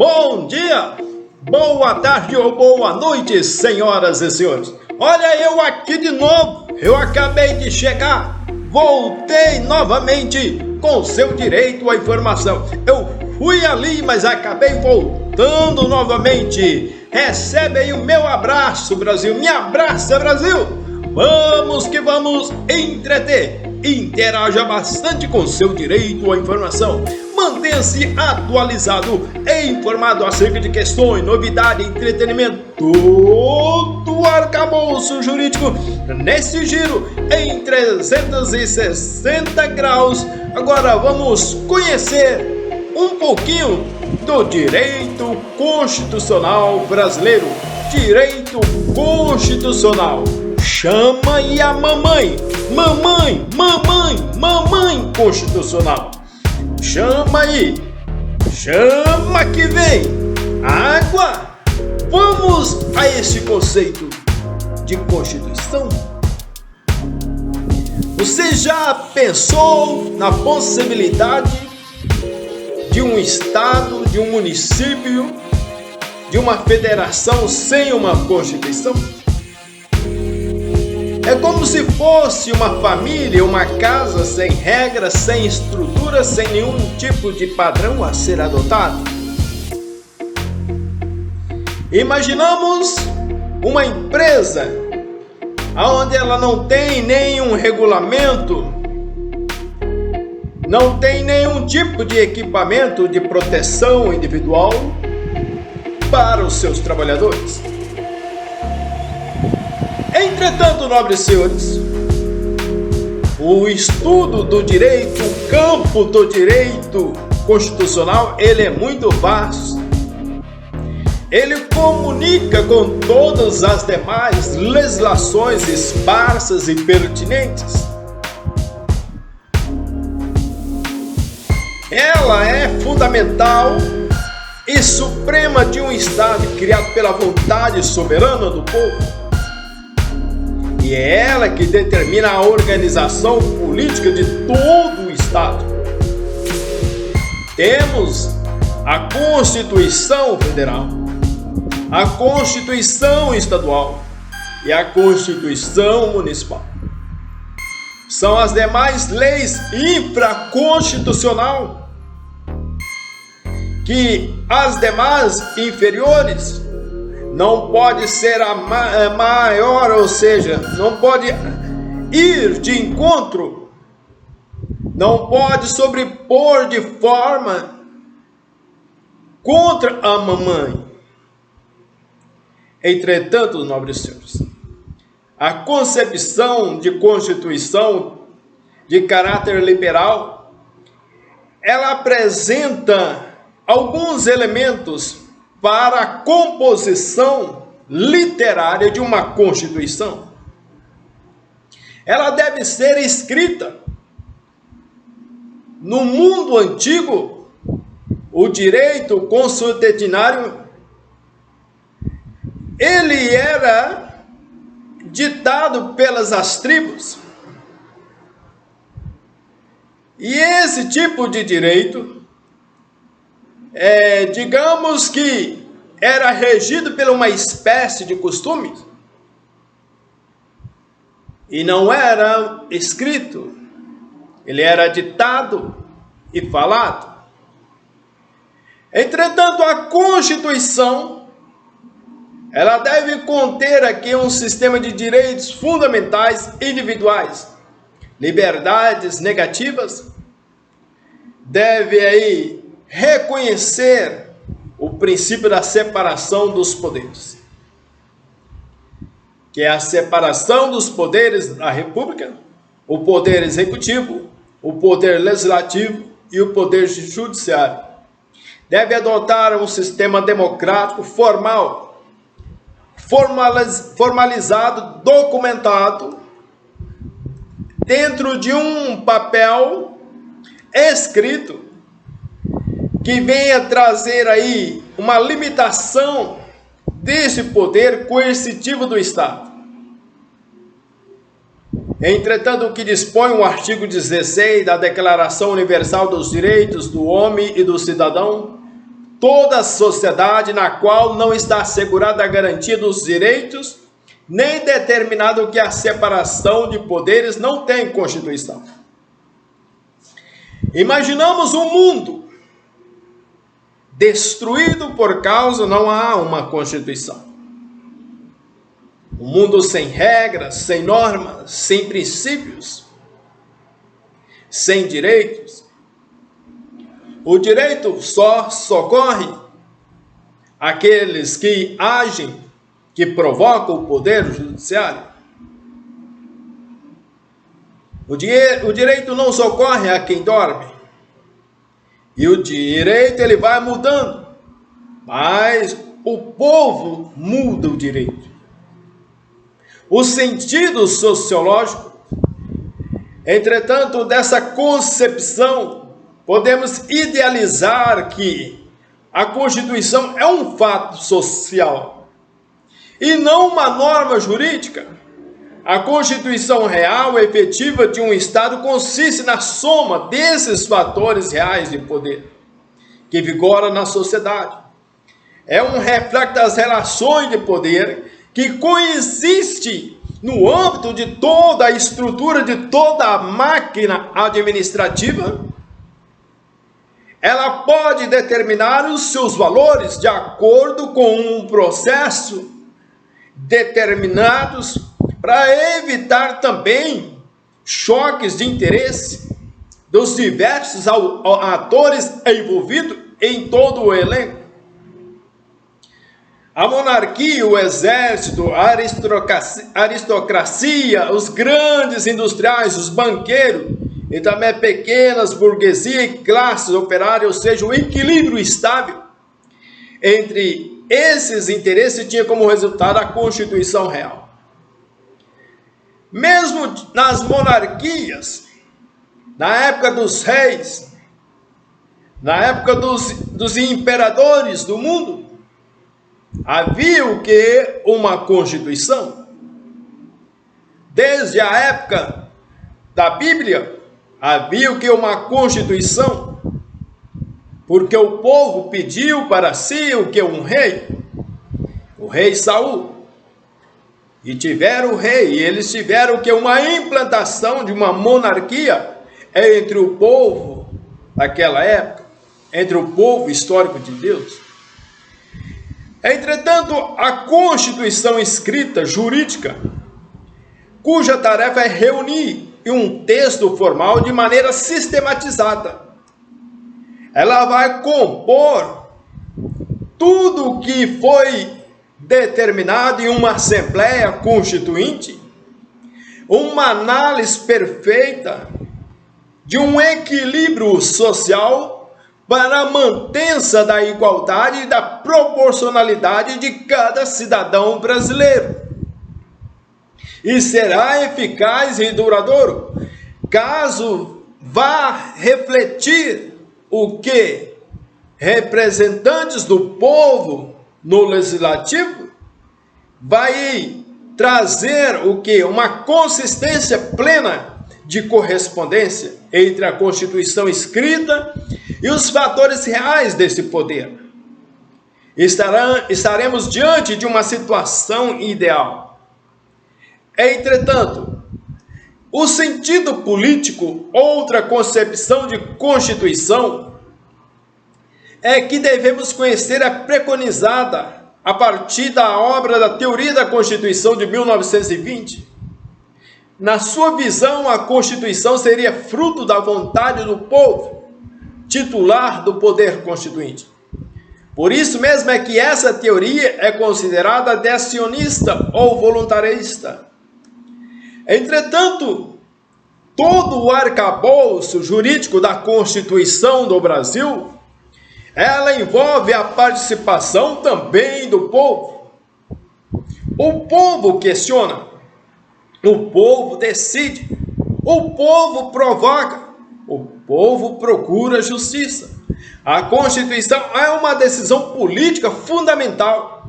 Bom dia, boa tarde ou boa noite, senhoras e senhores. Olha eu aqui de novo, eu acabei de chegar, voltei novamente com seu direito à informação. Eu fui ali, mas acabei voltando novamente. Recebe aí o meu abraço, Brasil, me abraça, Brasil. Vamos que vamos entreter. Interaja bastante com seu direito à informação. Mantenha-se atualizado e informado acerca de questões, novidade, entretenimento, todo o arcabouço jurídico nesse giro em 360 graus. Agora vamos conhecer um pouquinho do direito constitucional brasileiro. Direito constitucional. Chama aí a mamãe, mamãe, mamãe, mamãe constitucional. Chama aí, chama que vem, água. Vamos a esse conceito de Constituição. Você já pensou na possibilidade de um estado, de um município, de uma federação sem uma Constituição? É como se fosse uma família, uma casa sem regras, sem estrutura, sem nenhum tipo de padrão a ser adotado. Imaginamos uma empresa onde ela não tem nenhum regulamento, não tem nenhum tipo de equipamento de proteção individual para os seus trabalhadores. Entretanto, nobres senhores, o estudo do direito, o campo do direito constitucional, ele é muito vasto. Ele comunica com todas as demais legislações esparsas e pertinentes. Ela é fundamental e suprema de um Estado criado pela vontade soberana do povo. E é ela que determina a organização política de todo o Estado. Temos a Constituição Federal, a Constituição Estadual e a Constituição Municipal. São as demais leis infraconstitucionais que as demais inferiores não pode ser a maior, ou seja, não pode ir de encontro, não pode sobrepor de forma contra a mamãe. Entretanto, nobres senhores, a concepção de Constituição de caráter liberal, ela apresenta alguns elementos para a composição literária de uma Constituição. Ela deve ser escrita. No mundo antigo, o direito consuetudinário, ele era ditado pelas tribos. E esse tipo de direito, digamos que era regido por uma espécie de costumes e não era escrito, ele era ditado e falado. Entretanto, a Constituição, ela deve conter aqui um sistema de direitos fundamentais individuais, liberdades negativas, deve aí reconhecer o princípio da separação dos poderes, que é a separação dos poderes da República, o poder executivo, o poder legislativo e o poder judiciário. Deve adotar um sistema democrático formal, formalizado, documentado, dentro de um papel escrito, que venha trazer aí uma limitação desse poder coercitivo do Estado. Entretanto, o que dispõe o artigo 16 da Declaração Universal dos Direitos do Homem e do Cidadão toda a sociedade na qual não está assegurada a garantia dos direitos, nem determinado que a separação de poderes não tem Constituição. Imaginamos um mundo destruído por causa não há uma Constituição. Um mundo sem regras, sem normas, sem princípios, sem direitos. O direito só socorre aqueles que agem, que provocam o poder judiciário. O direito não socorre a quem dorme. E o direito ele vai mudando, mas o povo muda o direito. O sentido sociológico, entretanto, dessa concepção, podemos idealizar que a Constituição é um fato social e não uma norma jurídica. A Constituição real e efetiva de um Estado consiste na soma desses fatores reais de poder que vigoram na sociedade. É um reflexo das relações de poder que coexiste no âmbito de toda a estrutura, de toda a máquina administrativa. Ela pode determinar os seus valores de acordo com um processo determinados para evitar também choques de interesse dos diversos atores envolvidos em todo o elenco. A monarquia, o exército, a aristocracia, os grandes industriais, os banqueiros e também pequenas burguesia e classes operárias, ou seja, o equilíbrio estável entre esses interesses tinha como resultado a Constituição real. Mesmo nas monarquias, na época dos reis, na época dos imperadores do mundo, havia o que? Uma Constituição. Desde a época da Bíblia, havia o que? Uma Constituição. Porque o povo pediu para si o que? Um rei. O rei Saul. E tiveram o rei, e eles tiveram que uma implantação de uma monarquia entre o povo daquela época, entre o povo histórico de Deus. Entretanto, a Constituição escrita jurídica, cuja tarefa é reunir em um texto formal de maneira sistematizada, ela vai compor tudo o que foi determinado em uma Assembleia Constituinte, uma análise perfeita de um equilíbrio social para a mantença da igualdade e da proporcionalidade de cada cidadão brasileiro. E será eficaz e duradouro caso vá refletir o que representantes do povo no legislativo vai trazer o que? Uma consistência plena de correspondência entre a Constituição escrita e os fatores reais desse poder. Estaremos diante de uma situação ideal. Entretanto, o sentido político, outra concepção de Constituição, é que devemos conhecer a preconizada a partir da obra da Teoria da Constituição de 1920. Na sua visão, a Constituição seria fruto da vontade do povo, titular do poder constituinte. Por isso mesmo é que essa teoria é considerada decisionista ou voluntarista. Entretanto, todo o arcabouço jurídico da Constituição do Brasil, ela envolve a participação também do povo. O povo questiona, o povo decide, o povo provoca, o povo procura justiça. A Constituição é uma decisão política fundamental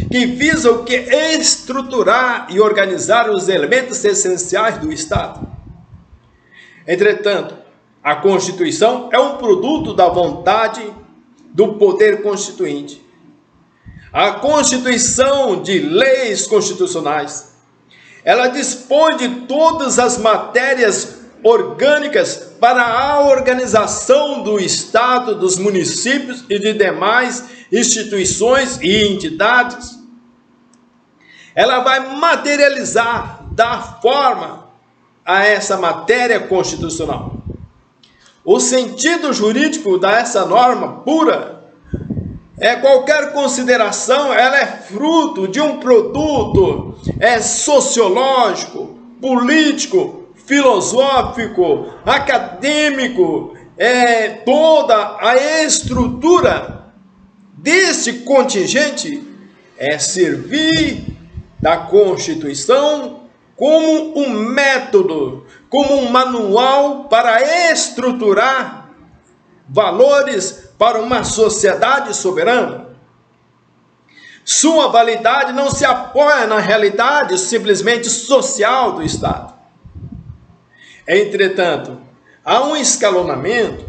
que visa o que? Estruturar e organizar os elementos essenciais do Estado. Entretanto, a Constituição é um produto da vontade do poder constituinte. A Constituição de leis constitucionais, ela dispõe de todas as matérias orgânicas para a organização do Estado, dos municípios e de demais instituições e entidades. Ela vai materializar, dar forma a essa matéria constitucional. O sentido jurídico dessa norma pura é qualquer consideração, ela é fruto de um produto sociológico, político, filosófico, acadêmico, toda a estrutura deste contingente é servir da Constituição como um método, como um manual para estruturar valores para uma sociedade soberana. Sua validade não se apoia na realidade simplesmente social do Estado. Entretanto, há um escalonamento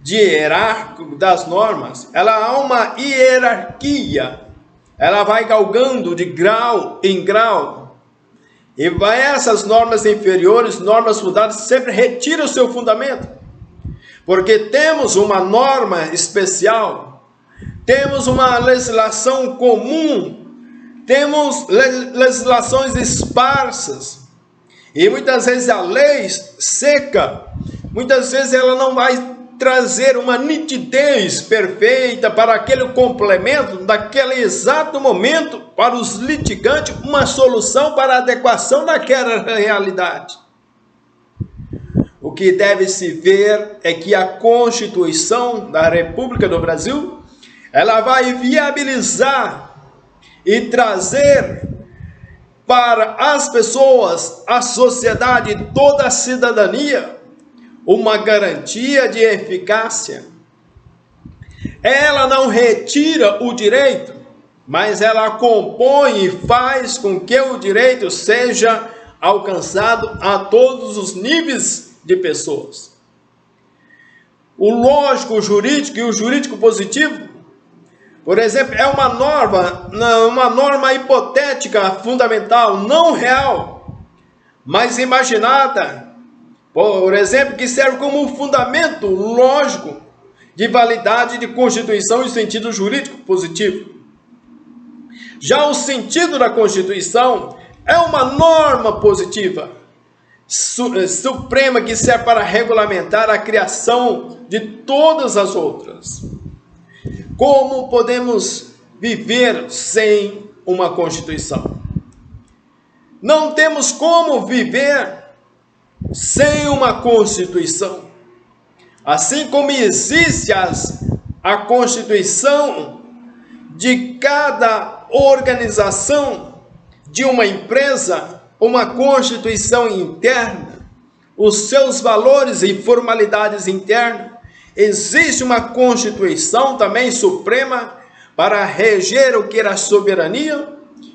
de hierárquico das normas, há uma hierarquia, ela vai galgando de grau em grau, e essas normas inferiores, normas fundadas, sempre retiram o seu fundamento, porque temos uma norma especial, temos uma legislação comum, temos legislações esparsas, e muitas vezes a lei seca, muitas vezes ela não vai trazer uma nitidez perfeita para aquele complemento, daquele exato momento, para os litigantes, uma solução para a adequação daquela realidade. O que deve se ver é que a Constituição da República do Brasil, ela vai viabilizar e trazer para as pessoas, a sociedade, toda a cidadania, uma garantia de eficácia. Ela não retira o direito, mas ela compõe e faz com que o direito seja alcançado a todos os níveis de pessoas. O lógico jurídico e o jurídico positivo, por exemplo, é uma norma hipotética fundamental, não real, mas imaginada, por exemplo, que serve como fundamento lógico de validade de Constituição em sentido jurídico positivo. Já o sentido da Constituição é uma norma positiva, suprema, que serve para regulamentar a criação de todas as outras. Como podemos viver sem uma Constituição? Não temos como viver sem uma Constituição. Assim como existe a Constituição de cada organização, de uma empresa, uma Constituição interna, os seus valores e formalidades internas, existe uma Constituição também suprema para reger o que era a soberania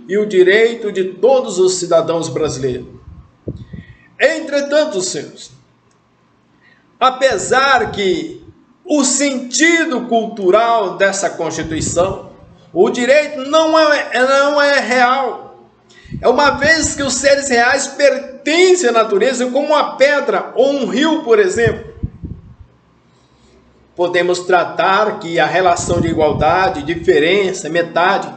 e o direito de todos os cidadãos brasileiros. Entretanto, senhores, apesar que o sentido cultural dessa Constituição, o direito não é real, uma vez que os seres reais pertencem à natureza, como uma pedra ou um rio, por exemplo. Podemos tratar que a relação de igualdade, diferença, metade,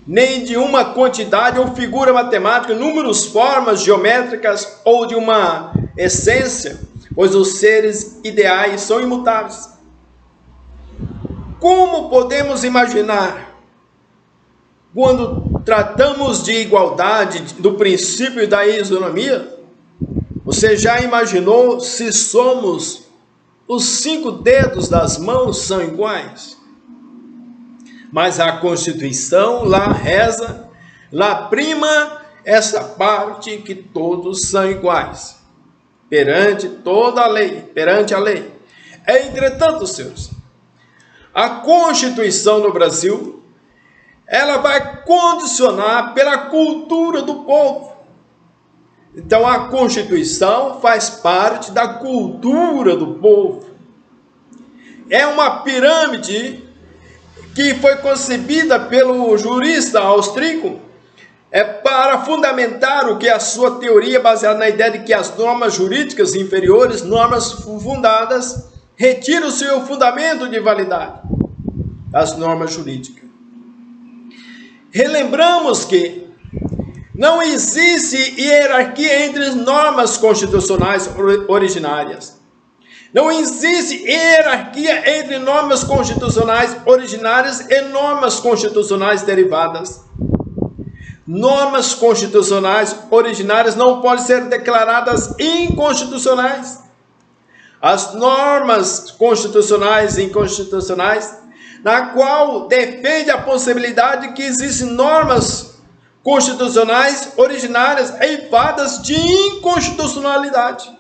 nem de uma quantidade ou figura matemática, números, formas geométricas ou de uma essência, pois os seres ideais são imutáveis. Como podemos imaginar, quando tratamos de igualdade, do princípio da isonomia, você já imaginou se somos os 5 dedos das mãos são iguais? Mas a Constituição lá reza, lá prima essa parte que todos são iguais, perante toda a lei, perante a lei. Entretanto, senhores, a Constituição no Brasil, ela vai condicionar pela cultura do povo. Então a Constituição faz parte da cultura do povo. é uma pirâmide que foi concebida pelo jurista austríaco para fundamentar o que a sua teoria, baseada na ideia de que as normas jurídicas inferiores, normas fundadas, retiram o seu fundamento de validade das normas jurídicas. Relembramos que não existe hierarquia entre normas constitucionais originárias. Não existe hierarquia entre normas constitucionais originárias e normas constitucionais derivadas. Normas constitucionais originárias não podem ser declaradas inconstitucionais. As normas constitucionais e inconstitucionais, na qual defende a possibilidade de que existem normas constitucionais originárias eivadas de inconstitucionalidade.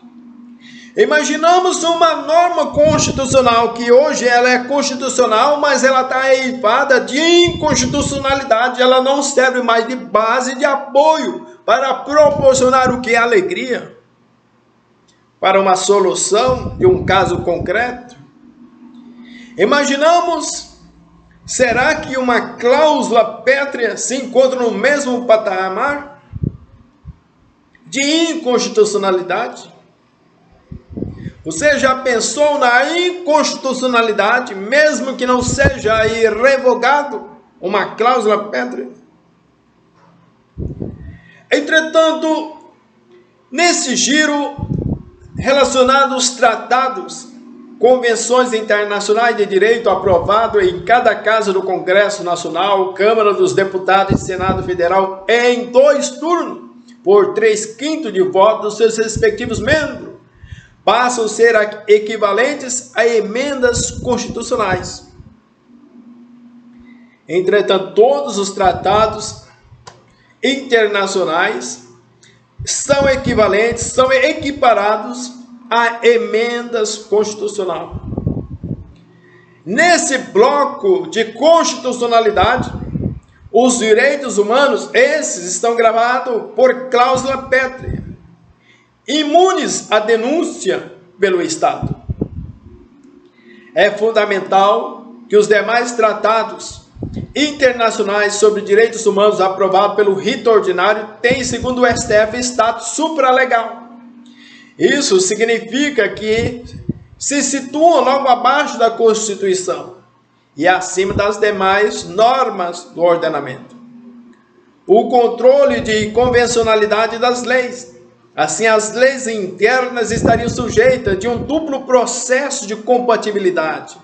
Imaginamos uma norma constitucional que hoje ela é constitucional, mas ela está eivada de inconstitucionalidade. Ela não serve mais de base de apoio para proporcionar o que é alegria para uma solução de um caso concreto. Imaginamos, será que uma cláusula pétrea se encontra no mesmo patamar de inconstitucionalidade? Você já pensou na inconstitucionalidade, mesmo que não seja revogado uma cláusula pétrea? Entretanto, nesse giro relacionado aos tratados, convenções internacionais de direito aprovado em cada casa do Congresso Nacional, Câmara dos Deputados e Senado Federal em 2 turnos, por 3/5 de votos dos seus respectivos membros, passam a ser equivalentes a emendas constitucionais. Entretanto, todos os tratados internacionais são equivalentes, são equiparados a emendas constitucionais. Nesse bloco de constitucionalidade, os direitos humanos, esses estão gravados por cláusula pétrea, imunes à denúncia pelo Estado. É fundamental que os demais tratados internacionais sobre direitos humanos aprovados pelo rito ordinário tenham, segundo o STF, status supralegal. Isso significa que se situam logo abaixo da Constituição e acima das demais normas do ordenamento. O controle de convencionalidade das leis. Assim, as leis internas estariam sujeitas de um duplo processo de compatibilidade.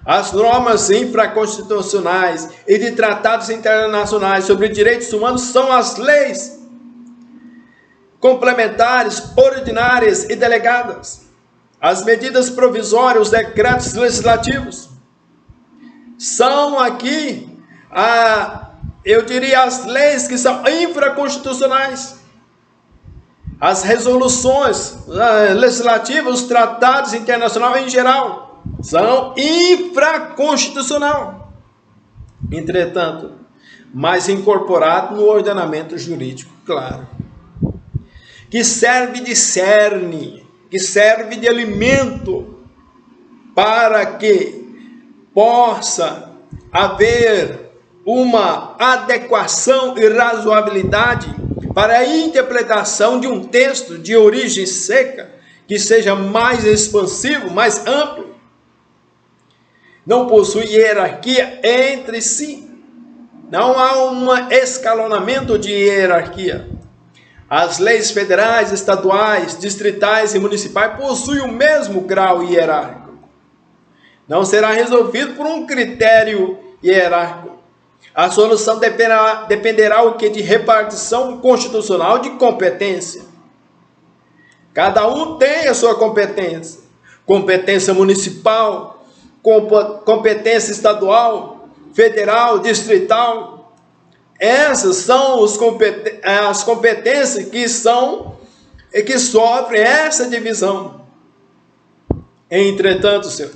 As normas infraconstitucionais e de tratados internacionais sobre direitos humanos são as leis complementares, ordinárias e delegadas. As medidas provisórias, os decretos legislativos, são aqui, eu diria, as leis que são infraconstitucionais. As resoluções legislativas, os tratados internacionais em geral, são infraconstitucionais. Entretanto, mais incorporado no ordenamento jurídico, claro, que serve de cerne, que serve de alimento para que possa haver uma adequação e razoabilidade para a interpretação de um texto de origem seca, que seja mais expansivo, mais amplo. Não possui hierarquia entre si. Não há um escalonamento de hierarquia. As leis federais, estaduais, distritais e municipais possuem o mesmo grau hierárquico. Não será resolvido por um critério hierárquico. A solução dependerá o que? De repartição constitucional de competência. Cada um tem a sua competência. Competência municipal, competência estadual, federal, distrital. Essas são as competências que sofrem essa divisão. Entretanto, senhor,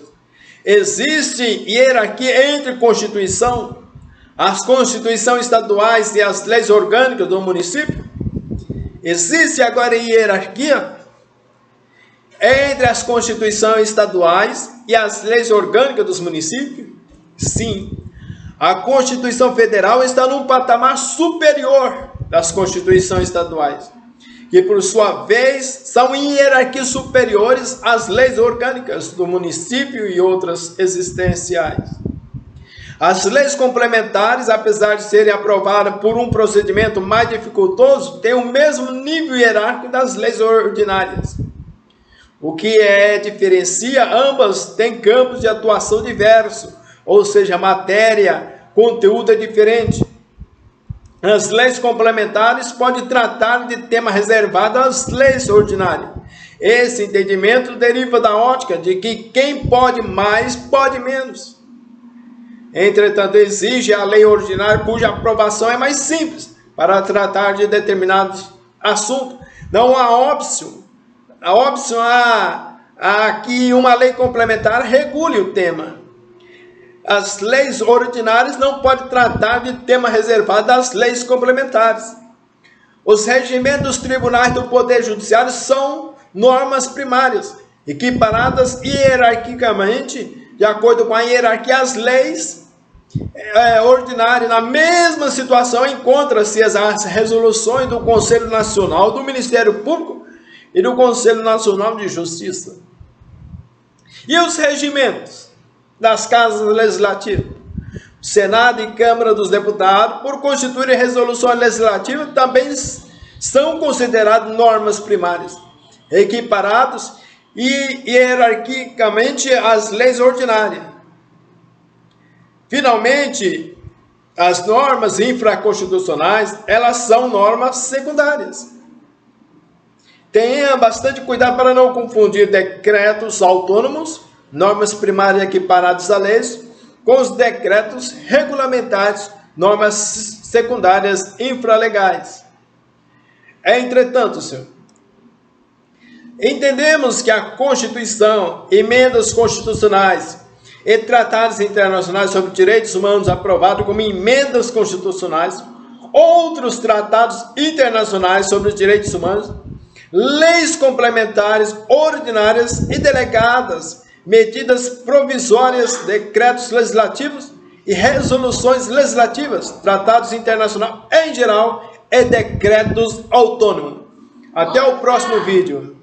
existe hierarquia entre Constituição, as constituições estaduais e as leis orgânicas do município? Existe agora hierarquia? entre as constituições estaduais e as leis orgânicas dos municípios? Sim. A Constituição Federal está num patamar superior das constituições estaduais, que por sua vez são em hierarquias superiores às leis orgânicas do município e outras existenciais. As leis complementares, apesar de serem aprovadas por um procedimento mais dificultoso, têm o mesmo nível hierárquico das leis ordinárias. O que diferencia ambas tem campos de atuação diversos, ou seja, matéria, conteúdo é diferente. As leis complementares podem tratar de tema reservado às leis ordinárias. Esse entendimento deriva da ótica de que quem pode mais, pode menos. Entretanto, exige a lei ordinária cuja aprovação é mais simples para tratar de determinados assuntos. Não há óbvio que uma lei complementar regule o tema. As leis ordinárias não podem tratar de tema reservado às leis complementares. Os regimentos dos tribunais do Poder Judiciário são normas primárias, equiparadas hierarquicamente, de acordo com a hierarquia, as leis ordinárias. Na mesma situação encontram-se as resoluções do Conselho Nacional do Ministério Público e do Conselho Nacional de Justiça. E os regimentos das casas legislativas? O Senado e Câmara dos Deputados, por constituírem resoluções legislativas, também são considerados normas primárias, equiparados hierarquicamente às leis ordinárias. Finalmente, as normas infraconstitucionais, elas são normas secundárias. Tenha bastante cuidado para não confundir decretos autônomos, normas primárias equiparadas a leis, com os decretos regulamentares, normas secundárias infralegais. Entretanto, senhor, entendemos que a Constituição, emendas constitucionais e tratados internacionais sobre direitos humanos aprovados como emendas constitucionais, outros tratados internacionais sobre direitos humanos, leis complementares ordinárias e delegadas, medidas provisórias, decretos legislativos e resoluções legislativas, tratados internacionais em geral e decretos autônomos. Até o próximo vídeo.